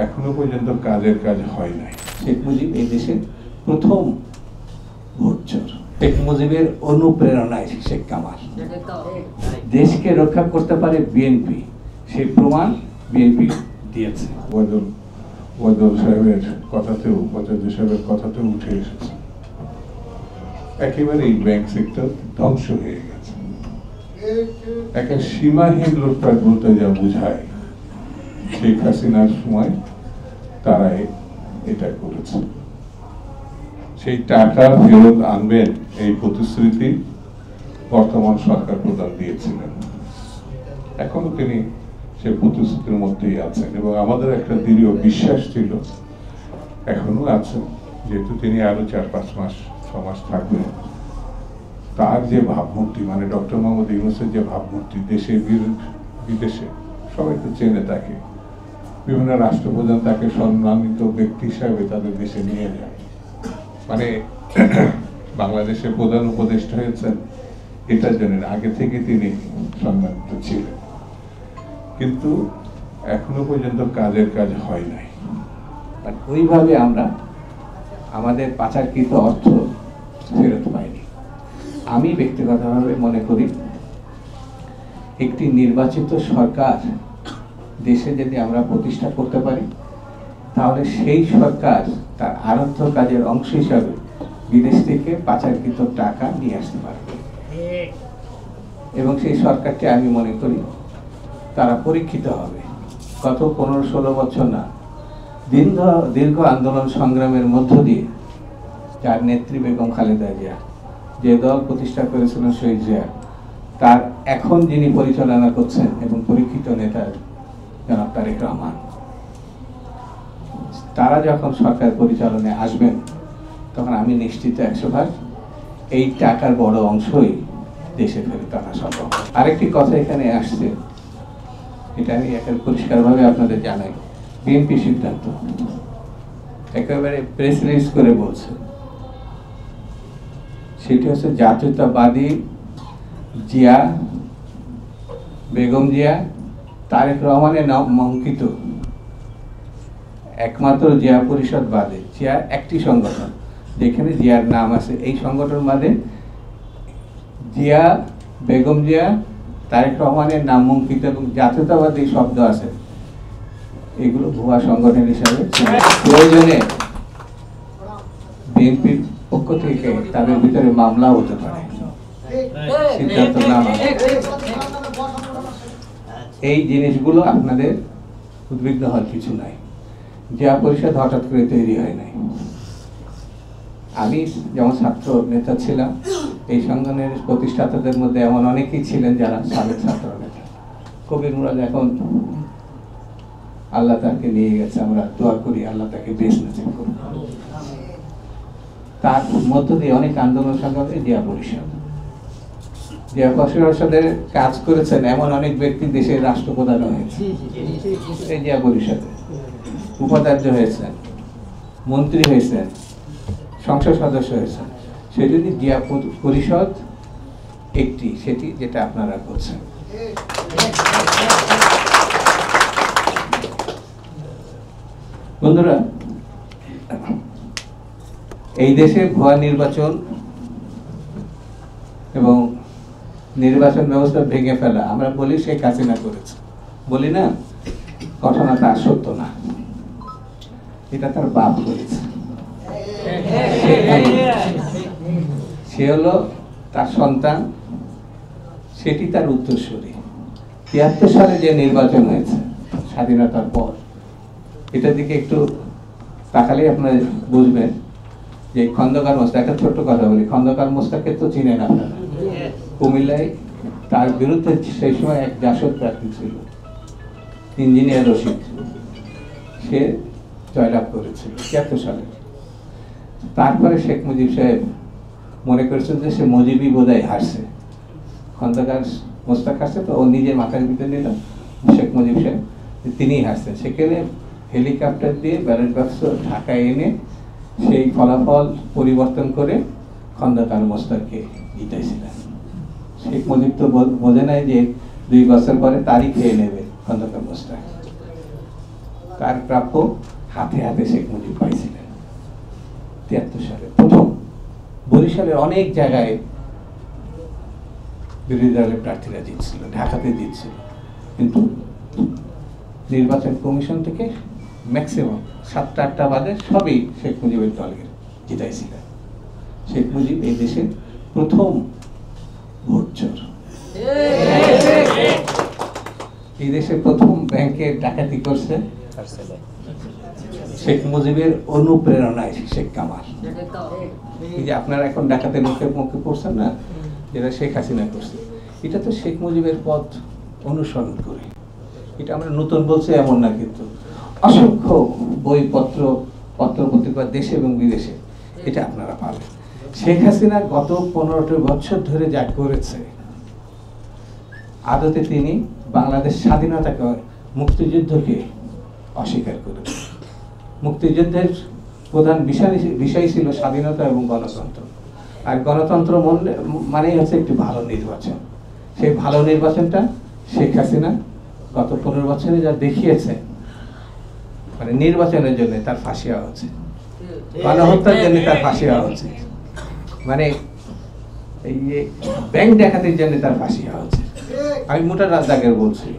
এখনো পর্যন্ত কাজের কাজ হয় নাই। শেখ মুজিব এই দেশের প্রথম ভোটচোর। শেখ মুজিবের অনুপ্রেরণায় শেখ কামাল দেশকে রক্ষা করতে পারে বিএনপি, সেই প্রমাণ বিএনপি দিয়েছে। ওয়াদুল সাহেবের কথাতেও উঠে এসেছে, একেবারে এই ব্যাংক সেক্টর ধ্বংস হয়ে গেছে। একটা সীমাহীন লুটপাট বলতে যা বোঝায়, শেখ হাসিনার সময় তারা এটা করেছে। সেই টাকা ফেরত আনবেন এই প্রতিশ্রুতি বর্তমান সরকার প্রদান দিয়েছিলেন। এখনো তিনি সেই প্রতিশ্রুতির মধ্যেই আছেন এবং আমাদের একটা দৃঢ় বিশ্বাস ছিল, এখনো আছে, যেহেতু তিনি আরো 4-5 মাস 6 মাস থাকবেন। তার যে ভাবমূর্তি, মানে ডক্টর মোহাম্মদ ইউনূসের যে ভাবমূর্তি, দেশে বিদেশে সবাই তো চেনে তাকে, বিভিন্ন রাষ্ট্রপ্রধান তাকে সম্মানিত ব্যক্তি হিসাবে তাদের দেশে নিয়ে যায়। মানে বাংলাদেশের প্রধান উপদেষ্টা হয়েছেন এটার জন্য আগে থেকে তিনি সম্মানিত ছিলেন, কিন্তু এখনো পর্যন্ত কাজের কাজ হয় নাই। ওইভাবে আমরা আমাদের পাচারকৃত অর্থ ফেরত পাইনি। আমি ব্যক্তিগতভাবে মনে করি, একটি নির্বাচিত সরকার দেশে যদি আমরা প্রতিষ্ঠা করতে পারি, তাহলে সেই সরকার তার আরাধ্য কাজের অংশ হিসাবে বিদেশ থেকে পাচারকৃত টাকা নিয়ে আসতে পারবে এবং সেই সরকারটি আমি মনে করি তারা পরীক্ষিত হবে। গত 15-16 বছর না, দীর্ঘ আন্দোলন সংগ্রামের মধ্য দিয়ে যার নেত্রী বেগম খালেদা জিয়া, যে দল প্রতিষ্ঠা করেছিলেন শহীদ জিয়া, তার এখন যিনি পরিচালনা করছেন এবং পরীক্ষিত নেতা জনাব তারেক রহমান, তারা যখন সরকার পরিচালনায় আসবেন, তখন আমি নিশ্চিত 100% এই টাকার বড় অংশই দেশে ফেরত আনা সম্ভব। আরেকটি কথা এখানে আসছে, এটা আমি এখন পরিষ্কারভাবে আপনাদের জানাই। বিএনপি সিদ্ধান্ত একেবারে প্রেস রিলিজ করে বলছে, সেটি হচ্ছে জাতীয়তাবাদী জিয়া, বেগম জিয়া, তারেক রহমানের নাম অঙ্কিত একমাত্র জিয়া পরিষদ বাদে, জিয়া একটি সংগঠন যেখানে জিয়ার নাম আছে, এই সংগঠন বাদে জিয়া, বেগম জিয়া, তারেক রহমানের নাম অঙ্কিত এবং জাতীয়তাবাদী শব্দ আছে, এগুলো ভুয়া সংগঠন হিসাবে প্রয়োজনে বিএনপির পক্ষ থেকে তাদের ভিতরে মামলা হতে পারে, সিদ্ধান্ত নাম। এই জিনিসগুলো আপনাদের উদ্বিগ্ন হওয়ার কিছু নাই। জিয়া পরিষদ হঠাৎ করে তৈরি হয় নাই। আমি যেমন ছাত্র নেতা ছিলাম, এই সংগঠনের প্রতিষ্ঠাতাদের মধ্যে এমন অনেকেই ছিলেন যারা সাবেক ছাত্র নেতা। কবির মুরাদ এখন আল্লাহ তাকে নিয়ে গেছে, আমরা দোয়া করি আল্লাহ তাকে বেশ নসিব করুন। তার মধ্য দিয়ে অনেক আন্দোলন সংগ্রামে জিয়া পরিষদ, জিয়া পরিষদের কাজ করেছেন এমন অনেক ব্যক্তি দেশের রাষ্ট্রপ্রধান হয়েছে এই জিয়া পরিষদে, উপাচার্য হয়েছেন, মন্ত্রী হয়েছেন, সংসদ সদস্য হয়েছেন। সেই জন্য জিয়া পরিষদ একটি, সেটি যেটা আপনারা করছেন। বন্ধুরা, এই দেশে ভুয়া নির্বাচন এবং নির্বাচন ব্যবস্থা ভেঙে ফেলা আমরা বলি শেখ হাসিনা করেছে, বলি না, ঘটনা তা সত্য না, এটা তার বাপ করেছে। সে হলো তার সন্তান, সেটি তার উত্তরসূরি। 73 সালে যে নির্বাচন হয়েছে স্বাধীনতার পর, এটার দিকে একটু তাকালে আপনারা বুঝবেন যে খন্দকার মোস্তাক, একটা ছোট্ট কথা বলি, খন্দকার মোস্তাককে তো চিনেন আপনারা, কুমিল্লায় তার বিরুদ্ধে সেই সময় এক জাসদ প্রার্থী ছিল, ইঞ্জিনিয়ার রশিদ, সে জয়লাভ করেছিল 73 সালে। তারপরে শেখ মুজিব সাহেব মনে করেছেন যে সে মুজিবই বোধহয় হারছে, খন্দকার মোস্তাক হারছে, তো ও নিজের মাথার ভিতরে নিল শেখ মুজিব সাহেব তিনিই হারছেন। সেখানে হেলিকপ্টার দিয়ে ব্যালট বাক্স ঢাকায় এনে সেই ফলাফল পরিবর্তন করে খন্দকার মোস্তাককে জিতাইছিলেন। শেখ মুজিব তো বোঝে নাই যে 2 বছর পরে তারই খেয়ে নেবে খন্দকার মোস্তাক। কার প্রাপ্য হাতে হাতে শেখ মুজিব পাইছিলেন 73 সালে প্রথম। বরিশালের অনেক জায়গায় বিরোধী দলের প্রার্থীরা জিতছিল, ঢাকাতে জিতছিল, কিন্তু নির্বাচন কমিশন থেকে ম্যাক্সিমাম 7টা-8টা বাদে সবই শেখ মুজিবের দলকে জিতাইছিলেন। শেখ মুজিব এই দেশের প্রথম ভোট চোর, এই দেশের প্রথম ব্যাংকে ডাকাতি করছে শেখ মুজিবের অনুপ্রেরণায় শেখ কামাল। এই যে আপনারা এখন ডাকাতের মুখে মুখে পড়ছেন না, যেটা শেখ হাসিনা করছে, এটা তো শেখ মুজিবের পথ অনুসরণ করে। এটা আমরা নতুন বলছি এমন না, কিন্তু অসংখ্য বইপত্র পত্রপত্রিকা দেশে এবং বিদেশে এটা আপনারা পাবেন। শেখ হাসিনা গত 15টা বছর ধরে যা করেছে, আদতে তিনি বাংলাদেশ স্বাধীনতাকে, মুক্তিযুদ্ধকে অস্বীকার করেছে। মুক্তিযুদ্ধের প্রধান বিষয় ছিল স্বাধীনতা এবং গণতন্ত্র, আর গণতন্ত্র মানেই হচ্ছে একটি ভালো নির্বাচন। সেই ভালো নির্বাচনটা শেখ হাসিনা গত 15 বছরে যা দেখিয়েছে, মানে নির্বাচনের জন্য তার ফাঁসি হওয়া উচিত, গণহত্যার জন্য তার ফাঁসি হওয়া উচিত, মানে এই যে ব্যাংক ডাকাতির জন্য তার ফাঁসি হওয়া উচিত। আমি মোটা রাজ্জাকের বলছি,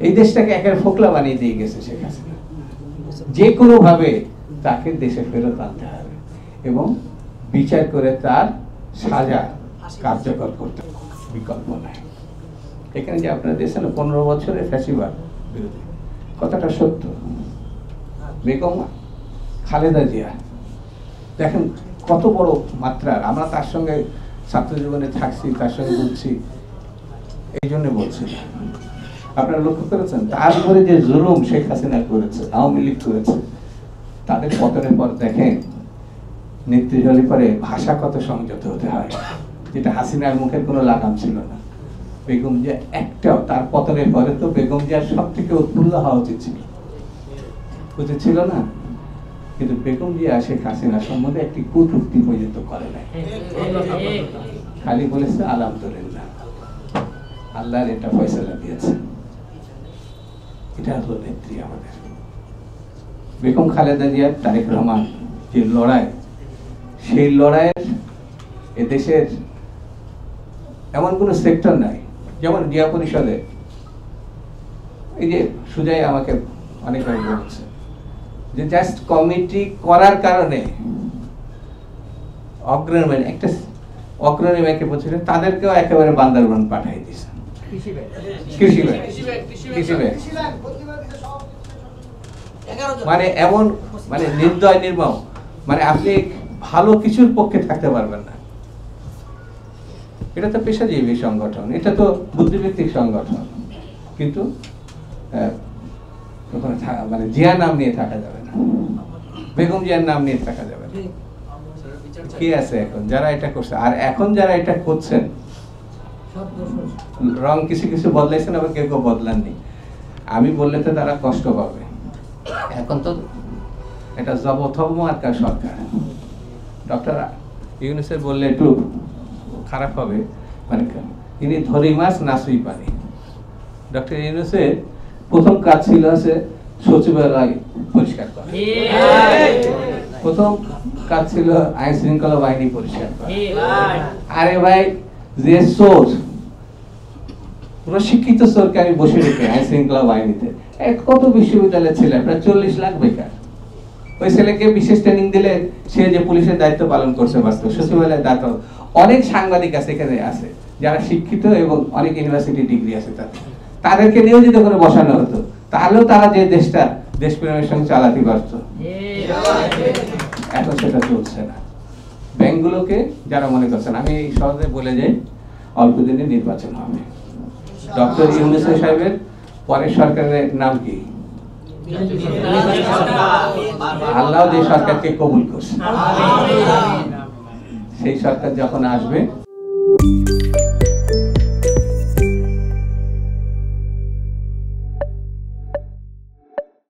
এই দেশটাকে একের ফোকলা বানিয়ে দিয়ে গেছে শেখ হাসিনা। যে কোনো ভাবে তাকে দেশে ফেরত আনতে হবে এবং বিচার করে তার সাজা কার্যকর করতে, বিকল্প নাই। এখানে যে আপনারা দেখছেন 15 বছরের ফ্যাসিবাদ বিরোধী, কথাটা সত্য। বেগম খালেদা জিয়া দেখেন কত বড় মাত্রার, আমরা তার সঙ্গে ছাত্র জীবনে থাকছি, তার সঙ্গে বলছি, এই জন্য বলছি। আপনারা লক্ষ্য করেছেন তার উপরে যে জুলুম শেখ হাসিনা করেছে, আওয়ামী লীগ করেছে, তাদের পতনের পর দেখেন নেতৃত্ব পরে ভাষা কত সংযত হতে হয়, যেটা হাসিনার মুখের কোনো লাগাম ছিল না। বেগম জিয়া একটাও, তার পতনের পরে তো বেগম জিয়ার সব থেকে উৎফুল্ল হওয়া উচিত ছিল না, কিন্তু বেগম জিয়া শেখ হাসিনা সম্বন্ধে একটি কটূক্তি পর্যন্ত করে নাই, খালি বলেছে আলহামদুলিল্লাহ, আল্লাহর এটা ফয়সালা দিয়েছে। এটা হলো নেত্রী আমাদের বেগম খালেদা জিয়া, তারেক রহমান যে লড়াই, সেই লড়াইয়ের এদেশের এমন কোনো সেক্টর নাই, যেমন জিয়া পরিষদে এই যে সুজাই আমাকে অনেকবার বলছে যে জাস্ট কমিটি করার কারণে অগ্রণী একটা অগ্রণী ব্যাংকে বলছিলেন, তাদেরকেও একেবারে বান্দরবান পাঠিয়ে দিয়েছে। কৃষি ব্যাংক মানে এমন, মানে নির্দয় নির্মম, মানে আপনি ভালো কিছুর পক্ষে থাকতে পারবেন না। এটা তো পেশাজীবী সংগঠন, এটা তো বুদ্ধিভিত্তিক সংগঠন, কিন্তু ওখানে মানে জিয়া নাম নিয়ে থাকা যাবে না, বেগম জিয়ার নাম নিয়ে থাকা যাবে না। কি আছে এখন যারা এটা করছে, আর এখন যারা এটা করছেন রং কিছু কিছু বদলাইছেন, আবার কেউ কেউ বদলাননি। আমি বললে তো তারা কষ্ট পাবে। এখন তো এটা জবথম আরকার সরকার, ডক্টর ইউনূসের বললে একটু খারাপ হবে, মানে তিনি ধরি মাছ নাসুই পানি। ডক্টর ইউনূসের প্রথম কাজ ছিল আছে সচিবালয় পরিষ্কার করা, প্রথম কাজ ছিল আইন শৃঙ্খলা বাহিনী পরিষ্কার করা। আরে ভাই, যে সোর, শিক্ষিত সোরকে আমি বসে রেখে আইন শৃঙ্খলা বাহিনীতে, কত বিশ্ববিদ্যালয়ের ছেলে, প্রায় 40 লাখ বেকার, ওই ছেলেকে বিশেষ ট্রেনিং দিলে সে যে পুলিশের দায়িত্ব পালন করছে, বাস্তব সচিবালয়ের দায়িত্ব। অনেক সাংবাদিক আছে এখানে আছে যারা শিক্ষিত এবং অনেক ইউনিভার্সিটি ডিগ্রি আছে, তাদেরকে নিয়োজিত করে বসানো হতো, তাহলেও তারা যে দেশটা দেশপ্রেমের সঙ্গে চালাতে পারত। এখন সেটা চলছে না। ব্যাংকগুলোকে যারা মনে করছেন, আমি সহজে বলে যাই, অল্প দিনে নির্বাচন হবে। ডক্টর ইউনূস সাহেবের পরের সরকারের নাম কি? আল্লাহ যে সরকারকে কবুল করছে, সেই সরকার যখন আসবে